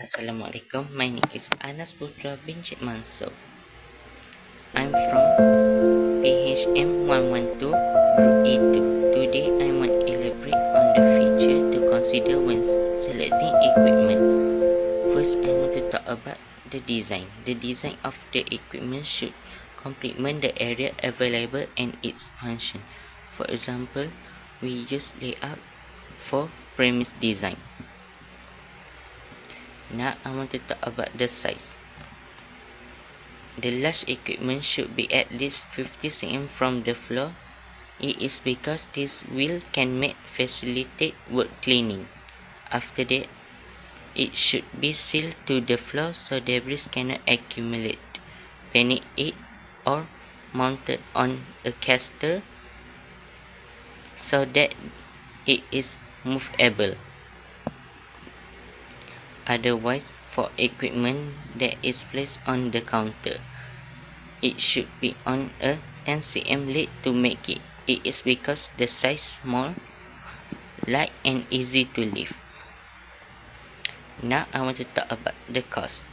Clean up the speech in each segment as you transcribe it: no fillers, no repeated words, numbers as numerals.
Assalamualaikum. My name is Anas Putra bin Cik Mansur. I'm from PHM 112 Group E2. Today I want to elaborate on the feature to consider when selecting equipment. First, I want to talk about the design. The design of the equipment should complement the area available and its function. For example, we use layout for premise design. Now I want to talk about the size. The large equipment should be at least 50 cm from the floor. It is because this will can facilitate work cleaning. After that, it should be sealed to the floor so debris cannot accumulate. Paint it or mounted on a caster so that it is movable. Otherwise, for equipment that is placed on the counter, it should be on a 10 cm lid to make it. It is because the size small, light and easy to lift. Now I want to talk about the cost.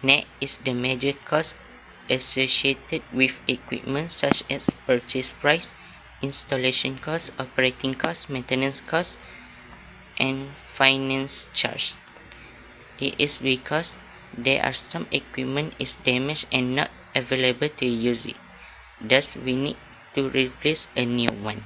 Net is the major cost associated with equipment such as purchase price, installation cost, operating cost, maintenance cost, and finance charge. It is because there are some equipment is damaged and not available to use it. Thus, we need to replace a new one.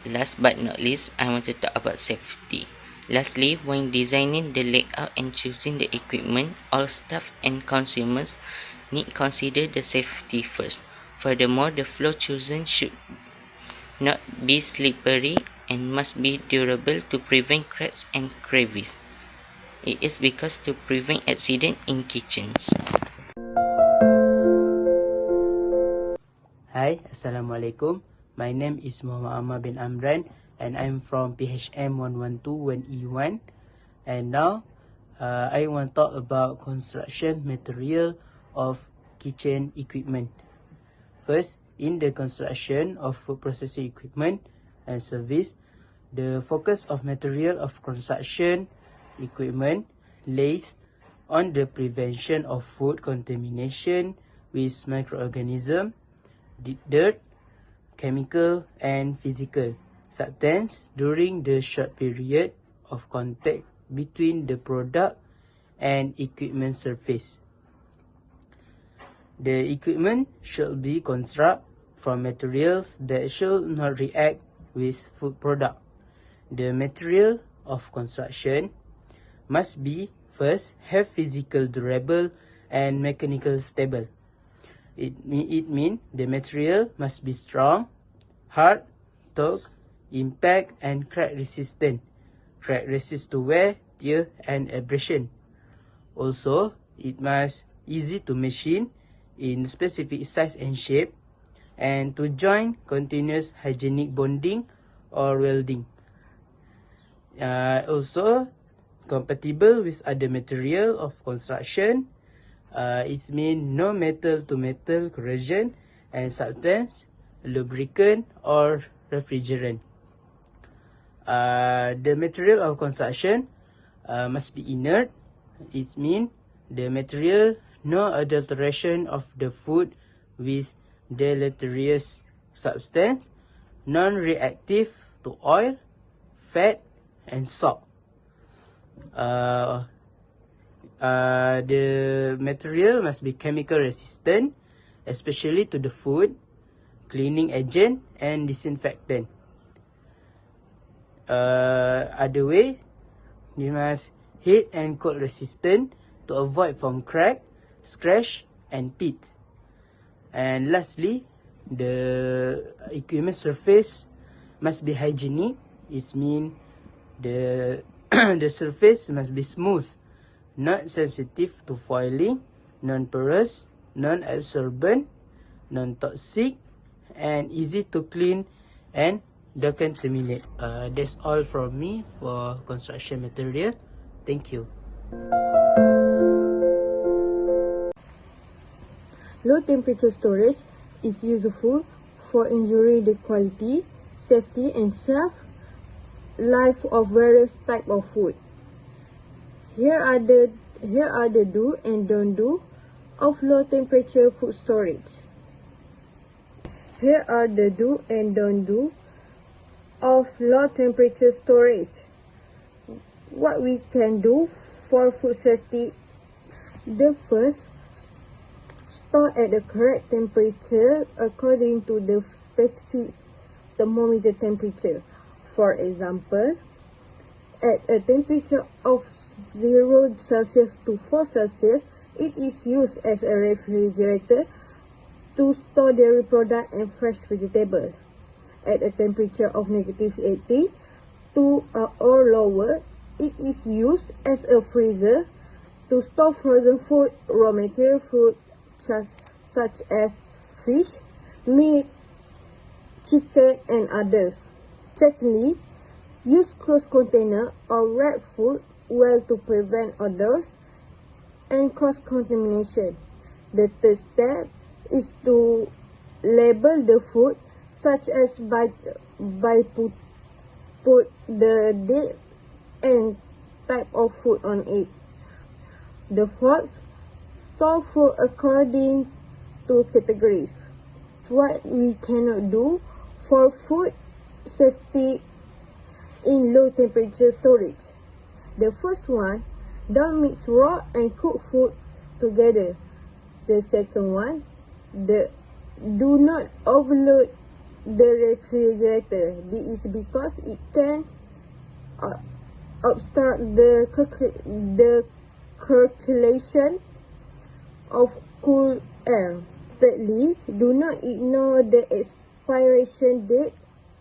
Last but not least, I want to talk about safety. Lastly, when designing the layout and choosing the equipment, all staff and consumers need consider the safety first. Furthermore, the floor chosen should not be slippery and must be durable to prevent cracks and crevices. It is because to prevent accident in kitchens. Hi, Assalamualaikum. My name is Muhammad Ahmad bin Amran and I'm from PHM 112 E1. And now I want to talk about construction material of kitchen equipment. First, in the construction of food processing equipment and service, the focus of material of construction equipment lays on the prevention of food contamination with microorganisms, dirt, chemical and physical substance during the short period of contact between the product and equipment surface. The equipment should be constructed from materials that should not react with food product. The material of construction must be first have physical durable and mechanical stable. It means the material must be strong, hard, torque, impact and crack resistant. Crack resist to wear, tear and abrasion. Also, it must easy to machine in specific size and shape and to join continuous hygienic bonding or welding. Also, compatible with other material of construction. It means no metal to metal corrosion and substance, lubricant or refrigerant. The material of construction must be inert. It means the material no adulteration of the food with deleterious substance, non-reactive to oil, fat and salt. The material must be chemical resistant, especially to the food, cleaning agent and disinfectant. Other way, you must heat and cold resistant to avoid from crack, scratch and pit. And lastly, the equipment surface must be hygienic. It means the the surface must be smooth, not sensitive to foiling, non-porous, non-absorbent, non-toxic, and easy to clean and decontaminate. That's all from me for construction material. Thank you. Low temperature storage is useful for ensuring the quality, safety and shelf life of various types of food. Here are the do and don't do of low temperature food storage. Here are the do and don't do of low temperature storage. What we can do for food safety. The first, store at the correct temperature according to the specific thermometer temperature. For example, at a temperature of 0 Celsius to 4 Celsius, it is used as a refrigerator to store dairy product and fresh vegetable. At a temperature of -80 to or lower, it is used as a freezer to store frozen food, raw material food such as fish, meat, chicken, and others. Secondly, use closed container or wrap food well to prevent odors and cross-contamination. The third step is to label the food, such as by put the date and type of food on it. The fourth, store food according to categories. What we cannot do for food safety in low temperature storage. The first one, don't mix raw and cooked food together. The second one, do not overload the refrigerator. This is because it can obstruct the circulation of cool air. Thirdly, do not ignore the expiration date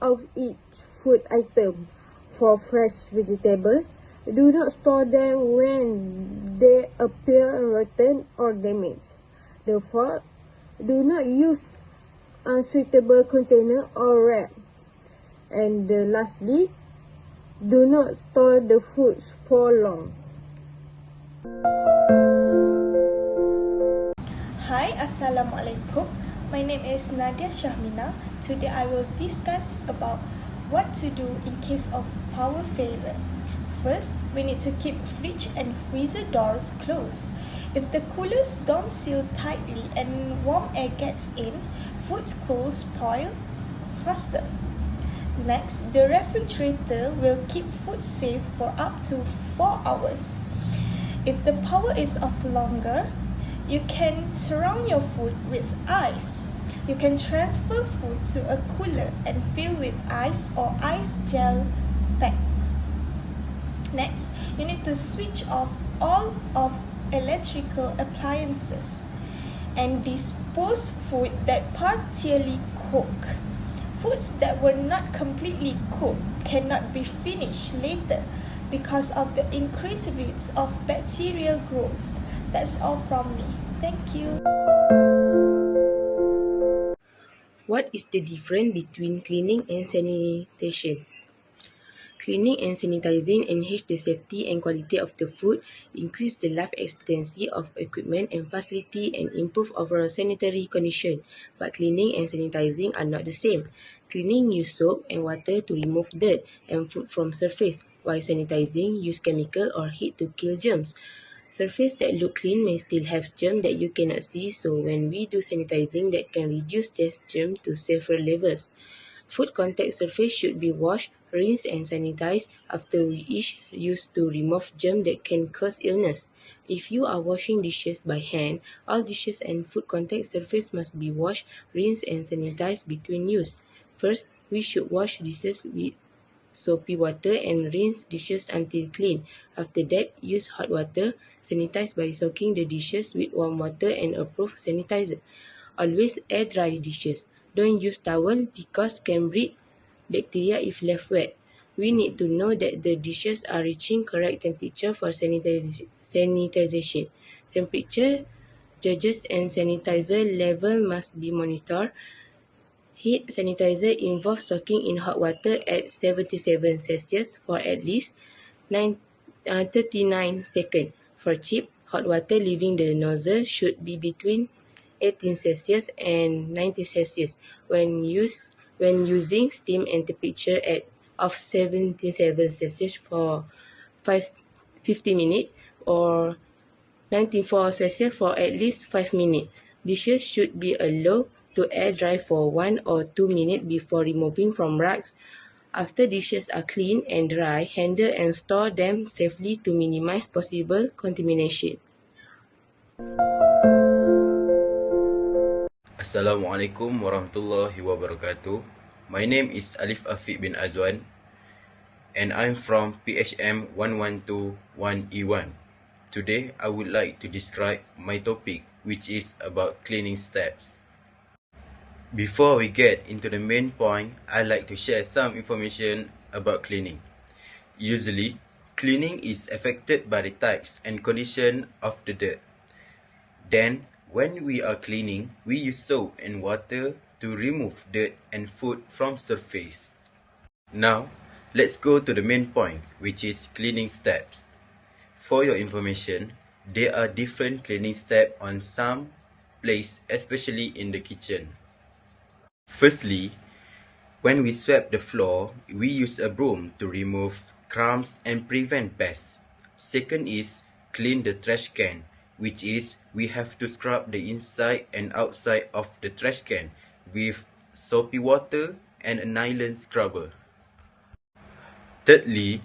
of each food item. For fresh vegetables, do not store them when they appear rotten or damaged. The fourth, do not use unsuitable container or wrap. And lastly, do not store the foods for long. Hi, Assalamualaikum. My name is Nadia Shahmina. Today I will discuss about what to do in case of power failure. First, we need to keep fridge and freezer doors closed. If the coolers don't seal tightly and warm air gets in, foods will spoil faster. Next, the refrigerator will keep food safe for up to 4 hours. If the power is off longer, you can surround your food with ice. You can transfer food to a cooler and fill with ice or ice gel packs. Next, you need to switch off all of electrical appliances and dispose food that partially cook. Foods that were not completely cooked cannot be finished later because of the increased risks of bacterial growth. That's all from me. Thank you. What is the difference between cleaning and sanitation? Cleaning and sanitizing enhance the safety and quality of the food, increase the life expectancy of equipment and facility, and improve overall sanitary condition. But cleaning and sanitizing are not the same. Cleaning use soap and water to remove dirt and food from surface, while sanitizing use chemical or heat to kill germs. Surface that look clean may still have germs that you cannot see, so when we do sanitizing, that can reduce these germs to safer levels. Food contact surface should be washed, rinsed and sanitized after each use to remove germs that can cause illness. If you are washing dishes by hand, all dishes and food contact surface must be washed, rinsed and sanitized between use. First, we should wash dishes with soapy water and rinse dishes until clean. After that, use hot water. Sanitize by soaking the dishes with warm water and approved sanitizer. Always air dry dishes. Don't use towel because can breed bacteria if left wet. We need to know that the dishes are reaching correct temperature for sanitization. Temperature gauges and sanitizer level must be monitored. Heat sanitizer involves soaking in hot water at 77 Celsius for at least 39 seconds. For cheap, hot water leaving the nozzle should be between 18 Celsius and 90 Celsius. When using steam and temperature of 77 Celsius for 50 minutes, or 94 Celsius for at least 5 minutes. Dishes should be allowed to air dry for 1 or 2 minutes before removing from racks. After dishes are clean and dry, handle and store them safely to minimize possible contamination. Assalamualaikum warahmatullahi wabarakatuh. My name is Alif Afiq bin Azwan and I'm from PHM 1121E1. Today I would like to describe my topic, which is about cleaning steps. Before we get into the main point, I'd like to share some information about cleaning. Usually, cleaning is affected by the types and condition of the dirt. Then, when we are cleaning, we use soap and water to remove dirt and food from surface. Now, let's go to the main point, which is cleaning steps. For your information, there are different cleaning steps on some places, especially in the kitchen. Firstly, when we sweep the floor, we use a broom to remove crumbs and prevent pests. Second is clean the trash can, which is we have to scrub the inside and outside of the trash can with soapy water and a nylon scrubber. Thirdly,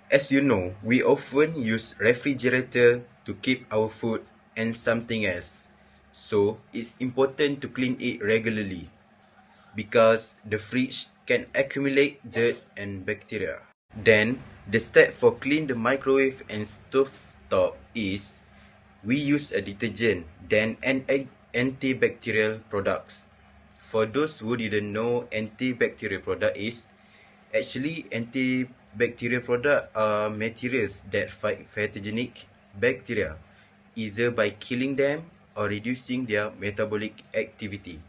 as you know, we often use refrigerator to keep our food and something else. So, it's important to clean it regularly because the fridge can accumulate dirt and bacteria. Then, the step for clean the microwave and stove top is we use a detergent, then an antibacterial products. For those who didn't know antibacterial product is, actually antibacterial product are materials that fight pathogenic bacteria, either by killing them or reducing their metabolic activity.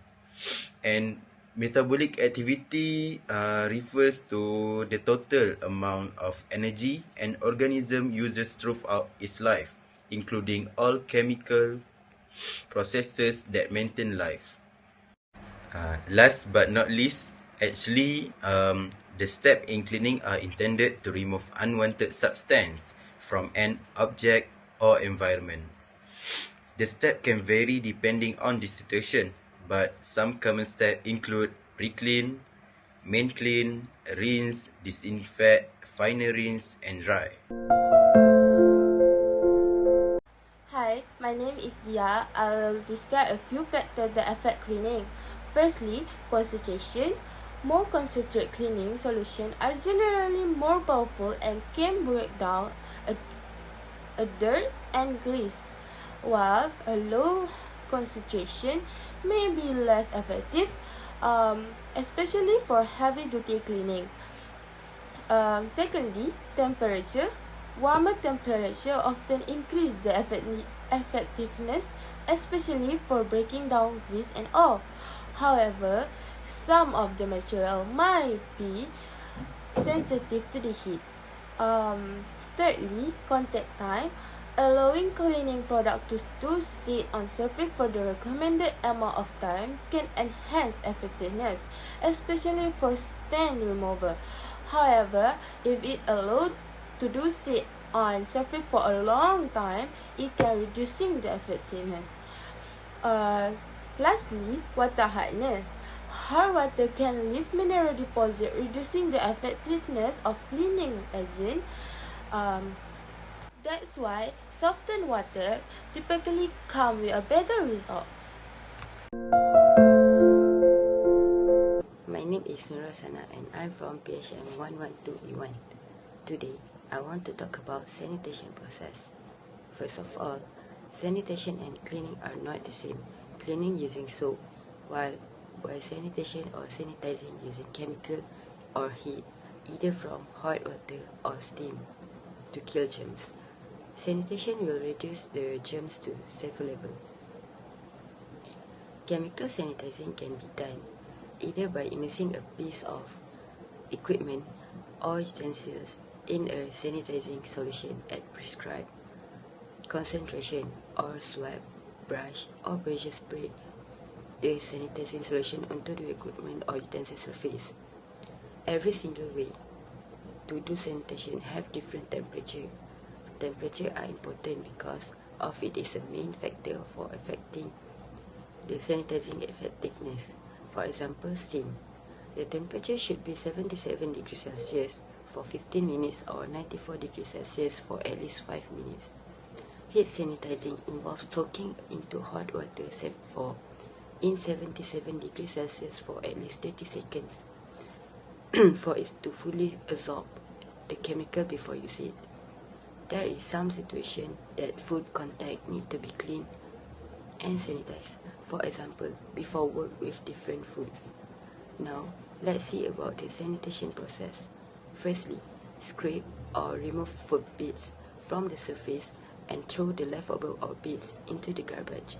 And metabolic activity refers to the total amount of energy an organism uses throughout its life, including all chemical processes that maintain life. Last but not least, actually, the steps in cleaning are intended to remove unwanted substance from an object or environment. The steps can vary depending on the situation, but some common steps include pre-clean, main clean, rinse, disinfect, final rinse, and dry. Hi, my name is Dia. I will describe a few factors that affect cleaning. Firstly, concentration. More concentrated cleaning solutions are generally more powerful and can break down a dirt and grease, while a low concentration may be less effective, especially for heavy-duty cleaning. Secondly, temperature. Warmer temperature often increase the effectiveness, especially for breaking down grease and oil. However, some of the material might be sensitive to the heat. Thirdly, contact time. Allowing cleaning product to sit on surface for the recommended amount of time can enhance effectiveness, especially for stain removal. However, if it allowed to do sit on surface for a long time, it can reducing the effectiveness. Lastly, water hardness. Hard water can leave mineral deposit, reducing the effectiveness of cleaning agent. That's why softened water typically come with a better result. My name is Nura Sana and I'm from PHM 112E1. Today, I want to talk about sanitation process. First of all, sanitation and cleaning are not the same. Cleaning using soap, while sanitation or sanitizing using chemical or heat, either from hot water or steam, to kill germs. Sanitation will reduce the germs to safe level. Chemical sanitizing can be done either by immersing a piece of equipment or utensils in a sanitizing solution at prescribed concentration, or swipe, brush, or pressure spray the sanitizing solution onto the equipment or utensil surface. Every single way to do sanitation have different temperature. Temperature are important because of it is a main factor for affecting the sanitizing effectiveness. For example, steam. The temperature should be 77 degrees Celsius for 15 minutes or 94 degrees Celsius for at least 5 minutes. Heat sanitizing involves soaking into hot water in 77 degrees Celsius for at least 30 seconds for it to fully absorb the chemical before use it. There is some situation that food contact need to be cleaned and sanitized. For example, before work with different foods. Now, let's see about the sanitation process. Firstly, scrape or remove food bits from the surface and throw the leftover bits into the garbage.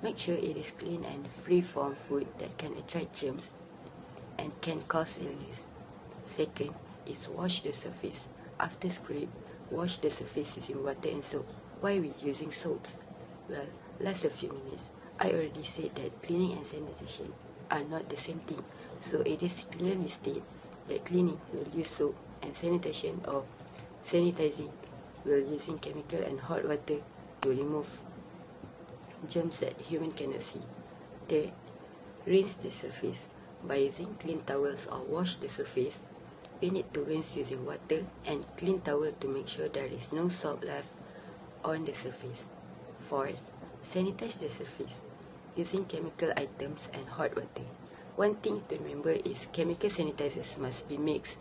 Make sure it is clean and free from food that can attract germs and can cause illness. Second is wash the surface. After scrape, wash the surface using water and soap. Why are we using soaps? Well, last a few minutes. I already said that cleaning and sanitation are not the same thing, so it is clearly stated that cleaning will use soap and sanitation or sanitizing will using chemical and hot water to remove germs that human cannot see. Third, rinse the surface. By using clean towels or wash the surface, we need to rinse using water and clean towel to make sure there is no soap left on the surface. Fourth, sanitize the surface using chemical items and hot water. One thing to remember is chemical sanitizers must be mixed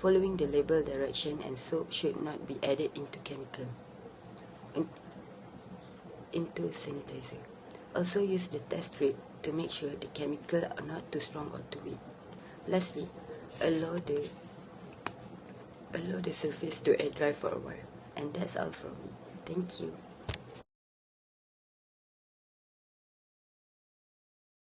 following the label direction, and soap should not be added into sanitizer. Also use the test strip to make sure the chemical are not too strong or too weak. Lastly, allow the surface to air dry for a while. And that's all from me. Thank you.